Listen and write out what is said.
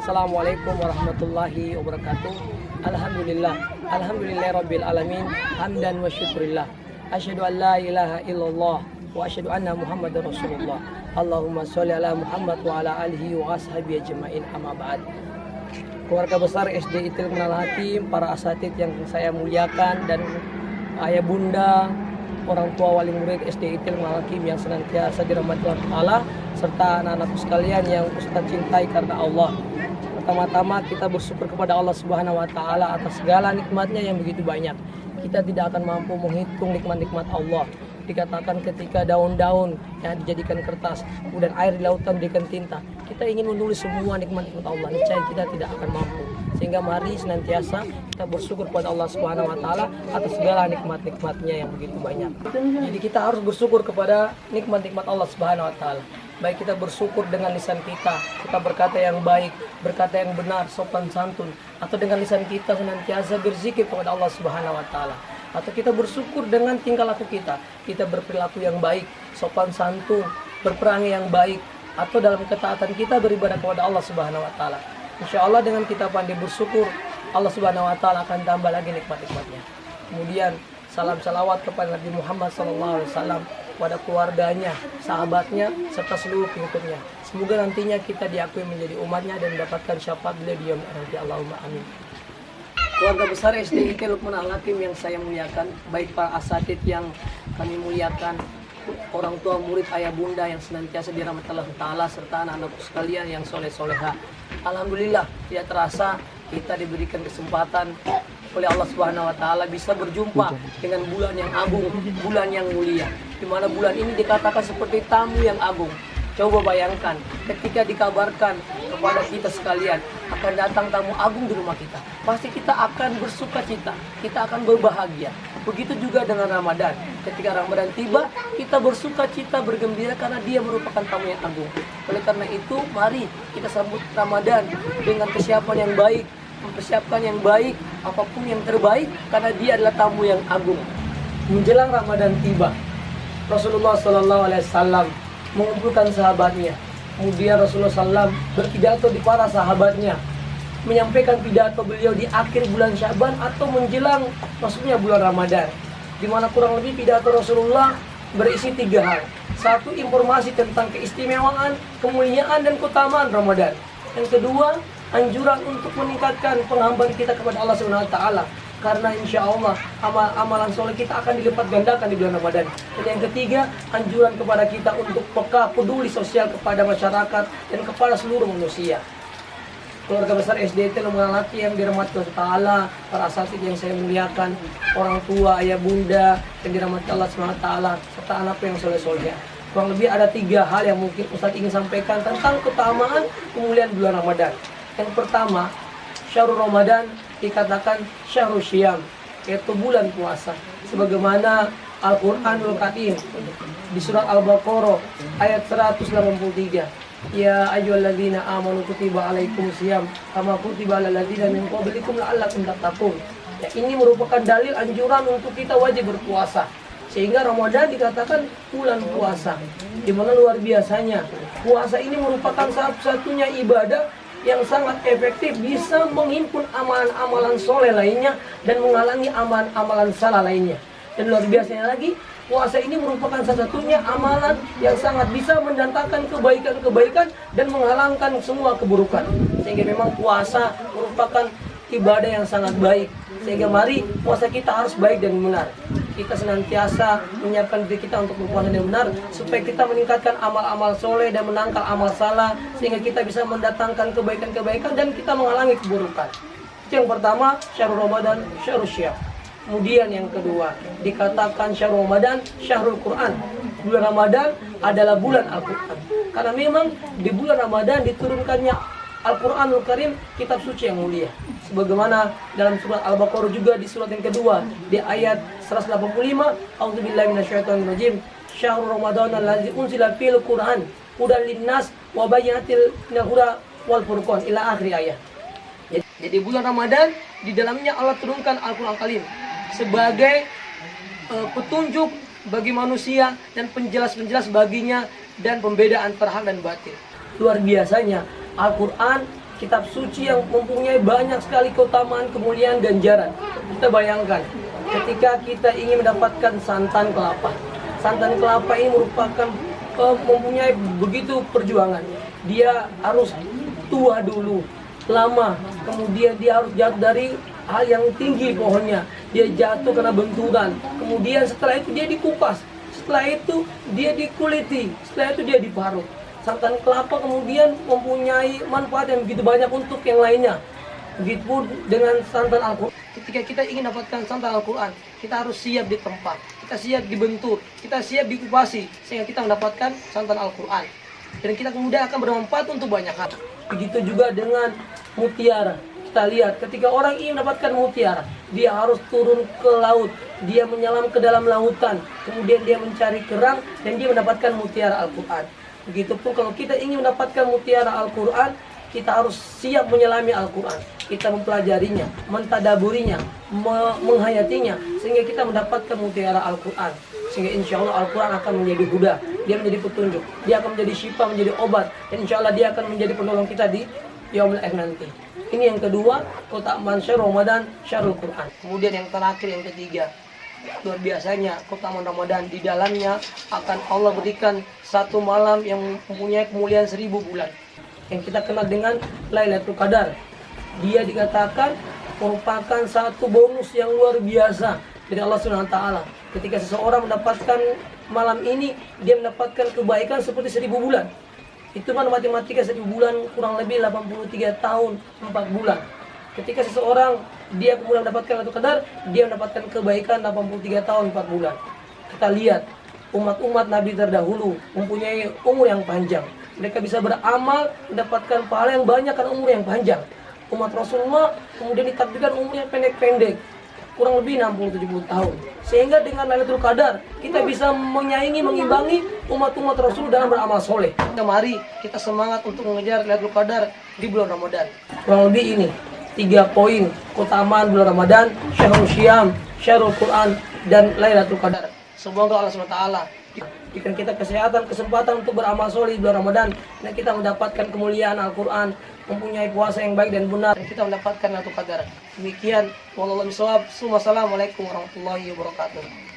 Assalamualaikum warahmatullahi wabarakatuh. Alhamdulillahirabbil alamin. Hamdan wa syukrillah. Asyhadu an la ilaha illallah wa asyhadu anna Muhammadar Rasulullah. Allahumma sholli ala Muhammad wa ala alihi wa ashabihi ajmain, amma ba'd. Keluarga besar SD Itil Menal Hakim, para asatid yang saya muliakan, dan ayah bunda, orang tua wali murid SD Itil Menal Hakim yang senantiasa dirahmati Allah, serta anak-anakku sekalian yang Ustaz cintai karena Allah. Pertama-tama kita bersyukur kepada Allah Subhanahu wa taala atas segala nikmatnya yang begitu banyak. Kita tidak akan mampu menghitung nikmat-nikmat Allah. Dikatakan ketika daun-daun yang dijadikan kertas, kemudian air di lautan dijadikan tinta, kita ingin menulis semua nikmat-nikmat Allah, niscaya kita tidak akan mampu. Sehingga mari senantiasa kita bersyukur kepada Allah Subhanahu wa taala atas segala nikmat-nikmatnya yang begitu banyak. Jadi kita harus bersyukur kepada nikmat-nikmat Allah Subhanahu wa taala. Baik kita bersyukur dengan lisan kita berkata yang baik, berkata yang benar, sopan santun, atau dengan lisan kita senantiasa berzikir kepada Allah Subhanahu wa taala. Atau kita bersyukur dengan tingkah laku kita berperilaku yang baik, sopan santun, berperangai yang baik, atau dalam ketaatan kita beribadah kepada Allah Subhanahu wa taala. Insya Allah dengan kita pandai bersyukur, Allah Subhanahu wa taala akan tambah lagi nikmat-nikmatnya. Kemudian salam salawat kepada Nabi Muhammad SAW, kepada keluarganya, sahabatnya, serta seluruh pengikutnya. Semoga nantinya kita diakui menjadi umatnya dan mendapatkan syafaat beliau di yaumil akhir. Allahumma amin. Keluarga besar SD Itil Menal Hakim yang saya muliakan, baik para asatid yang kami muliakan, orang tua murid, ayah bunda yang senantiasa dirahmati Allah Ta'ala, serta anak-anakku sekalian yang soleh-soleha. Alhamdulillah, tidak terasa kita diberikan kesempatan oleh Allah Subhanahu wa taala bisa berjumpa dengan bulan yang agung, bulan yang mulia. Di mana bulan ini dikatakan seperti tamu yang agung. Coba bayangkan ketika dikabarkan kepada kita sekalian akan datang tamu agung di rumah kita, pasti kita akan bersuka cita, kita akan berbahagia. Begitu juga dengan Ramadan. Ketika Ramadan tiba, kita bersuka cita, bergembira karena dia merupakan tamu yang agung. Oleh karena itu, mari kita sambut Ramadan dengan kesiapan yang baik, mempersiapkan yang baik, apapun yang terbaik, karena dia adalah tamu yang agung. Menjelang Ramadan tiba, Rasulullah SAW mengumpulkan sahabatnya. Kemudian Rasulullah SAW berpidato di para sahabatnya, menyampaikan pidato beliau di akhir bulan Syaban atau menjelang masuknya bulan Ramadan, di mana kurang lebih pidato Rasulullah berisi 3 hal. 1, informasi tentang keistimewaan, kemuliaan, dan keutamaan Ramadan. Yang kedua, anjuran untuk meningkatkan penghambaan kita kepada Allah Subhanahu wa taala, karena insya Allah amalan soleh kita akan dilipat gandakan di bulan Ramadan. Dan yang ketiga, anjuran kepada kita untuk peka, peduli sosial kepada masyarakat dan kepada seluruh manusia. Keluarga besar SD Itil Menal Hakim yang dirahmati Allah Ta'ala, para asatid yang saya muliakan, orang tua, ayah bunda yang dirahmati Allah Subhanahu wa taala, serta anak yang soleh-soleh. Kurang lebih ada 3 hal yang mungkin Ustaz ingin sampaikan tentang keutamaan kemuliaan bulan Ramadan. Yang pertama, Syahrul Ramadan dikatakan Syahrul Syiyam, yaitu bulan puasa. Sebagaimana Al-Quranul Karim di surat Al-Baqarah ayat 183. Ya ayyuhalladzina amanu kutiba alaikumusiyam kama kutiba alal ladzina min qablikum la'allakum tattaqun. Ya, ini merupakan dalil anjuran untuk kita wajib berpuasa. Sehingga Ramadan dikatakan bulan puasa. Di mana luar biasanya puasa ini merupakan satu-satunya ibadah yang sangat efektif, bisa menghimpun amalan-amalan soleh lainnya dan menghalangi amalan-amalan salah lainnya. Dan luar biasanya lagi, puasa ini merupakan salah satunya amalan yang sangat bisa mendatangkan kebaikan-kebaikan dan menghalangkan semua keburukan. Sehingga memang puasa merupakan ibadah yang sangat baik. Sehingga mari puasa kita harus baik dan benar. Kita senantiasa menyiapkan diri kita untuk berpuasa dengan benar, supaya kita meningkatkan amal-amal soleh dan menangkal amal salah, sehingga kita bisa mendatangkan kebaikan-kebaikan dan kita menghalangi keburukan. Yang pertama, Syahrul Ramadan, Syahrul Syiyam. Kemudian yang kedua, dikatakan Syahrul Ramadan, Syahrul Quran. Bulan Ramadan adalah bulan Al-Quran. Karena memang di bulan Ramadan diturunkannya Al-Quranul Karim, kitab suci yang mulia. Sebagaimana dalam surat Al-Baqarah juga di surat yang kedua, di ayat 185, A'udzubillahi minasyaitonirrajim. Syahrul Ramadan allazi unzila fil Qur'an hudan linnas wa bayyinatil minal huda wal furqan, ila akhir ayat. Jadi bulan Ramadan di dalamnya Allah turunkan Al-Qur'an Karim sebagai petunjuk bagi manusia dan penjelas-penjelas baginya dan pembeda antara hak dan batil. Luar biasanya Al-Quran kitab suci yang mempunyai banyak sekali keutamaan, kemuliaan, ganjaran. Kita bayangkan, ketika kita ingin mendapatkan santan kelapa. Santan kelapa ini merupakan mempunyai begitu perjuangan. Dia harus tua dulu, lama, kemudian dia harus jatuh dari hal yang tinggi pohonnya, dia jatuh karena benturan, kemudian setelah itu dia dikupas, setelah itu dia dikuliti, setelah itu dia diparut. Santan kelapa kemudian mempunyai manfaat yang begitu banyak untuk yang lainnya. Begitupun dengan santan Al-Quran. Ketika kita ingin dapatkan santan Al-Quran, kita harus siap di tempat, kita siap dibentur, kita siap dikupasi, sehingga kita mendapatkan santan Al-Quran. Dan kita kemudian akan bermanfaat untuk banyak hal. Begitu juga dengan mutiara. Kita lihat, ketika orang ingin mendapatkan mutiara, dia harus turun ke laut, dia menyelam ke dalam lautan, kemudian dia mencari kerang, dan dia mendapatkan mutiara Al-Quran. Begitupun kalau kita ingin mendapatkan mutiara Al-Quran, kita harus siap menyelami Al-Quran. Kita mempelajarinya, mentadaburinya, menghayatinya, sehingga kita mendapatkan mutiara Al-Quran. Sehingga insya Allah Al-Quran akan menjadi huda, dia menjadi petunjuk, dia akan menjadi syifa, menjadi obat, dan insya Allah dia akan menjadi penolong kita di yaumil akhir nanti. Ini yang kedua, keutamaan syahrul Ramadan, syahrul Quran. Kemudian yang terakhir, yang ketiga, luar biasanya keutamaan Ramadan, di dalamnya akan Allah berikan satu malam yang mempunyai kemuliaan 1000 bulan, yang kita kenal dengan Lailatul Qadar. Dia dikatakan merupakan satu bonus yang luar biasa dari Allah Subhanahu wa taala. Ketika seseorang mendapatkan malam ini, dia mendapatkan kebaikan seperti 1000 bulan. Itu kan matematika, 1000 bulan kurang lebih 83 tahun 4 bulan. Ketika seseorang dia kemudian mendapatkan Lailatul Qadar, dia mendapatkan kebaikan 83 tahun 4 bulan. Kita lihat umat-umat Nabi terdahulu mempunyai umur yang panjang. Mereka bisa beramal, mendapatkan pahala yang banyak karena umur yang panjang. Umat Rasulullah kemudian ditakdirkan umurnya pendek-pendek, kurang lebih 60-70 tahun. Sehingga dengan Lailatul Qadar kita bisa menyaingi, mengimbangi umat-umat Rasul dalam beramal soleh. Mari kita semangat untuk mengejar Lailatul Qadar di bulan Ramadan. Kurang lebih ini 3 poin keutamaan bulan Ramadan: Syahrul Syiyam, Syahrul Quran, dan Lailatul Qadar. Semoga Allah SWT berikan kita kesehatan, kesempatan untuk beramal soleh di bulan Ramadan, dan kita mendapatkan kemuliaan Al-Quran, mempunyai puasa yang baik dan benar, dan kita mendapatkan Lailatul Qadar. Demikian, wallahu a'lam bishawab. Wassalamualaikum warahmatullahi wabarakatuh.